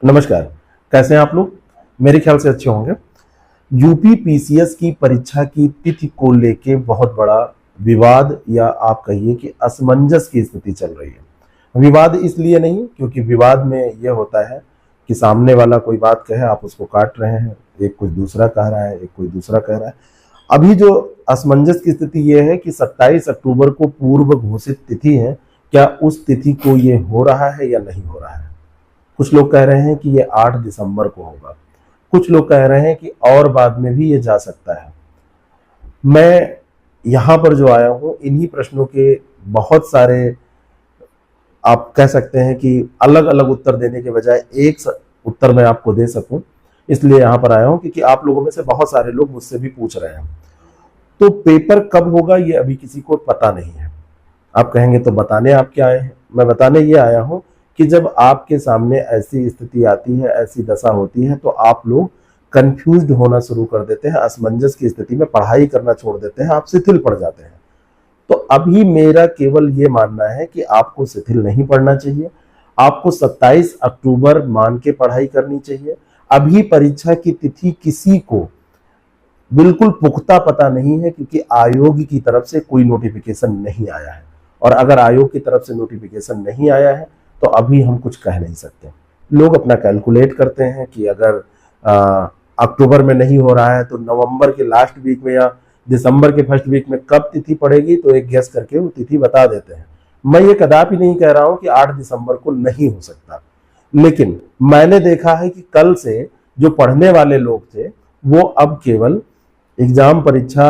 नमस्कार। कैसे हैं आप लोग? मेरे ख्याल से अच्छे होंगे। यूपी पीसीएस की परीक्षा की तिथि को लेके बहुत बड़ा विवाद या आप कहिए कि असमंजस की स्थिति चल रही है। विवाद इसलिए नहीं क्योंकि विवाद में यह होता है कि सामने वाला कोई बात कहे, आप उसको काट रहे हैं, एक कुछ दूसरा कह रहा है, एक कोई दूसरा कह रहा है। अभी जो असमंजस की स्थिति यह है कि 27 अक्टूबर को पूर्व घोषित तिथि है, क्या उस तिथि को ये हो रहा है या नहीं हो रहा है? कुछ लोग कह रहे हैं कि ये 8 दिसंबर को होगा, कुछ लोग कह रहे हैं कि और बाद में भी ये जा सकता है। मैं यहां पर जो आया हूं, इन्हीं प्रश्नों के बहुत सारे आप कह सकते हैं कि अलग अलग उत्तर देने के बजाय एक उत्तर मैं आपको दे सकूं, इसलिए यहां पर आया हूं क्योंकि आप लोगों में से बहुत सारे लोग मुझसे भी पूछ रहे हैं। तो पेपर कब होगा ये अभी किसी को पता नहीं है। आप कहेंगे तो बताने आप क्या आए हैं? मैं बताने ये आया हूं कि जब आपके सामने ऐसी स्थिति आती है, ऐसी दशा होती है, तो आप लोग कंफ्यूज्ड होना शुरू कर देते हैं, असमंजस की स्थिति में पढ़ाई करना छोड़ देते हैं, आप शिथिल पड़ जाते हैं। तो अभी मेरा केवल ये मानना है कि आपको शिथिल नहीं पड़ना चाहिए, आपको 27 अक्टूबर मान के पढ़ाई करनी चाहिए। अभी परीक्षा की तिथि किसी को बिल्कुल पुख्ता पता नहीं है क्योंकि आयोग की तरफ से कोई नोटिफिकेशन नहीं आया है, और अगर आयोग की तरफ से नोटिफिकेशन नहीं आया है तो अभी हम कुछ कह नहीं सकते। लोग अपना कैलकुलेट करते हैं कि अगर अक्टूबर में नहीं हो रहा है तो नवंबर के लास्ट वीक में या दिसंबर के फर्स्ट वीक में कब तिथि पड़ेगी, तो एक गेस करके वो तिथि बता देते हैं। मैं ये कदापि नहीं कह रहा हूं कि 8 दिसंबर को नहीं हो सकता, लेकिन मैंने देखा है कि कल से जो पढ़ने वाले लोग थे वो अब केवल एग्जाम परीक्षा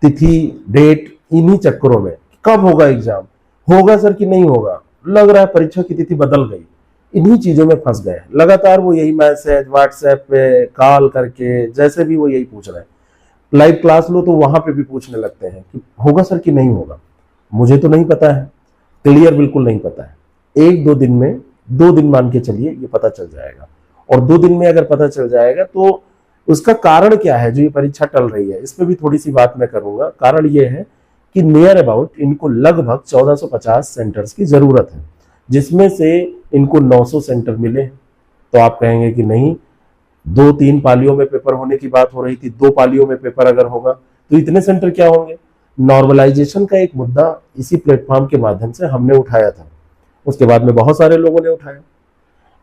तिथि डेट इन्हीं चक्करों में, कब होगा एग्जाम, होगा सर कि नहीं होगा, लग रहा है परीक्षा की तिथि बदल गई, इन्हीं चीजों में फंस गए। लगातार वो यही मैसेज व्हाट्सएप पे कॉल करके जैसे भी वो यही पूछ रहे हैं। लाइव क्लास लो तो वहां पे भी पूछने लगते हैं कि होगा सर कि नहीं होगा। मुझे तो नहीं पता है, क्लियर बिल्कुल नहीं पता है। एक दो दिन में, 2 दिन मान के चलिए, ये पता चल जाएगा। और 2 दिन में अगर पता चल जाएगा तो उसका कारण क्या है जो ये परीक्षा टल रही है, इस पर भी थोड़ी सी बात मैं करूंगा। कारण ये है कि नियर अबाउट इनको लगभग 1450 सेंटर्स की जरूरत है, जिसमें से इनको 900 सेंटर मिले। तो आप कहेंगे कि नहीं, 2-3 पालियों में पेपर होने की बात हो रही थी, 2 पालियों में पेपर अगर होगा तो इतने सेंटर क्या होंगे? नॉर्मलाइजेशन का एक मुद्दा इसी प्लेटफॉर्म के माध्यम से हमने उठाया था, उसके बाद में बहुत सारे लोगों ने उठाया।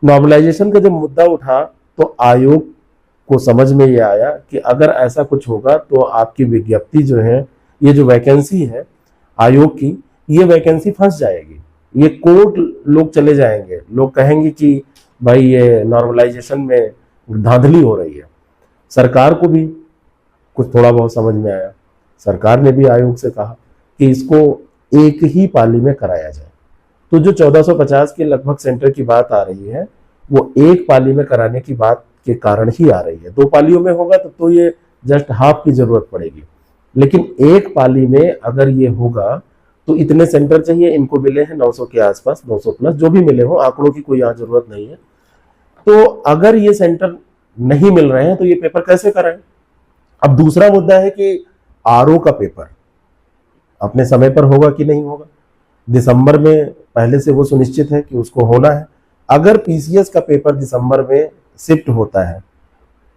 नॉर्मलाइजेशन का जब मुद्दा उठा तो आयोग को समझ में ये आया कि अगर ऐसा कुछ होगा तो आपकी विज्ञप्ति जो है, ये जो वैकेंसी है आयोग की, ये वैकेंसी फंस जाएगी, ये कोर्ट लोग चले जाएंगे, लोग कहेंगे कि भाई ये नॉर्मलाइजेशन में धांधली हो रही है। सरकार को भी कुछ थोड़ा बहुत समझ में आया, सरकार ने भी आयोग से कहा कि इसको एक ही पाली में कराया जाए। तो जो 1450 के लगभग सेंटर की बात आ रही है वो एक पाली में कराने की बात के कारण ही आ रही है। 2 पालियों में होगा तो ये जस्ट हाफ की जरूरत पड़ेगी, लेकिन एक पाली में अगर ये होगा तो इतने सेंटर चाहिए। इनको मिले हैं 900 के आसपास, 900 प्लस, जो भी मिले हो, आंकड़ों की कोई यहाँ जरूरत नहीं है। तो अगर ये सेंटर नहीं मिल रहे हैं तो ये पेपर कैसे कराएं? अब दूसरा मुद्दा है कि आरओ का पेपर अपने समय पर होगा कि नहीं होगा। दिसंबर में पहले से वो सुनिश्चित है कि उसको होना है। अगर पीसीएस का पेपर दिसंबर में शिफ्ट होता है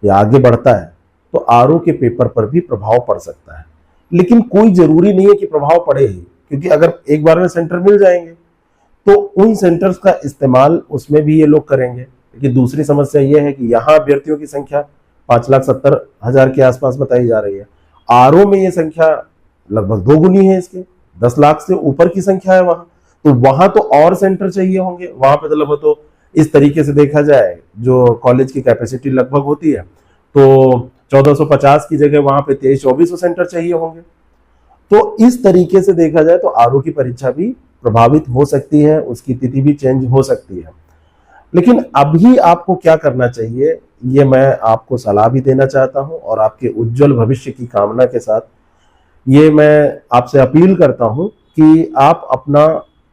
या आगे बढ़ता है तो आरओ के पेपर पर भी प्रभाव पड़ सकता है, लेकिन कोई जरूरी नहीं है कि प्रभाव पड़े ही, क्योंकि अगर एक बार में सेंटर मिल जाएंगे तो उन सेंटर्स का इस्तेमाल उसमें भी ये लोग करेंगे। लेकिन दूसरी समस्या ये है कि यहाँ अभ्यर्थियों की संख्या 5,70,000 के आसपास बताई जा रही है, आरओ में ये संख्या लगभग 2 गुनी है, इसके 10 लाख से ऊपर की संख्या है वहां। तो वहां तो और सेंटर चाहिए होंगे, वहां पे लगभग तो इस तरीके से देखा जाए जो कॉलेज की कैपेसिटी लगभग होती है तो 1450 की जगह वहां पे 2300-2400 सेंटर चाहिए होंगे। तो इस तरीके से देखा जाए तो आरओ की परीक्षा भी प्रभावित हो सकती है, उसकी तिथि भी चेंज हो सकती है। लेकिन अभी आपको क्या करना चाहिए, ये मैं आपको सलाह भी देना चाहता हूं, और आपके उज्जवल भविष्य की कामना के साथ ये मैं आपसे अपील करता हूं कि आप अपना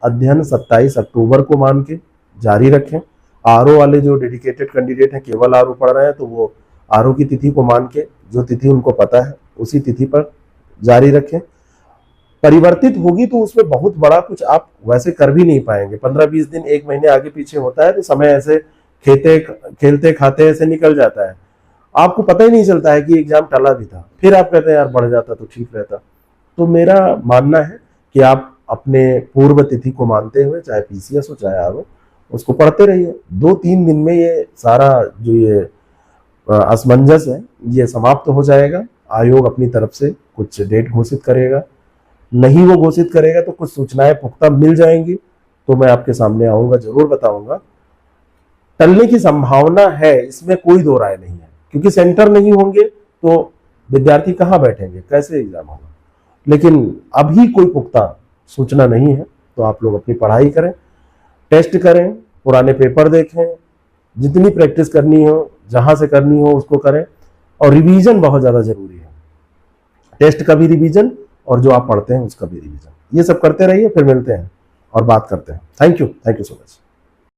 अध्ययन 27 अक्टूबर को मान के जारी रखें। आरओ वाले जो डेडिकेटेड कैंडिडेट हैं, केवल आरओ पढ़ रहे हैं, तो वो आरओ की तिथि को मान के, जो तिथि उनको पता है उसी तिथि पर जारी रखें। परिवर्तित होगी तो उसमें बहुत बड़ा कुछ आप वैसे कर भी नहीं पाएंगे। 15-20 दिन, 1 महीने आगे पीछे होता है तो समय ऐसे खेते खेलते खाते ऐसे निकल जाता है, आपको पता ही नहीं चलता है कि एग्जाम टला भी था, फिर आप कहते हैं यार बढ़ जाता तो ठीक रहता। तो मेरा मानना है कि आप अपने पूर्व तिथि को मानते हुए, चाहे पीसीएस हो चाहे आर हो, उसको पढ़ते रहिए। 2-3 दिन में ये सारा जो ये असमंजस है ये समाप्त हो जाएगा। आयोग अपनी तरफ से कुछ डेट घोषित करेगा, नहीं वो घोषित करेगा तो कुछ सूचनाएं पुख्ता मिल जाएंगी, तो मैं आपके सामने आऊंगा, जरूर बताऊंगा। टलने की संभावना है, इसमें कोई दो राय नहीं है, क्योंकि सेंटर नहीं होंगे तो विद्यार्थी कहाँ बैठेंगे, कैसे एग्जाम होगा। लेकिन अभी कोई पुख्ता सूचना नहीं है, तो आप लोग अपनी पढ़ाई करें, टेस्ट करें, पुराने पेपर देखें, जितनी प्रैक्टिस करनी हो, जहां से करनी हो उसको करें, और रिवीजन बहुत ज्यादा जरूरी है। टेस्ट का भी रिवीजन और जो आप पढ़ते हैं उसका भी रिवीजन, ये सब करते रहिए। फिर मिलते हैं और बात करते हैं। Thank you so much.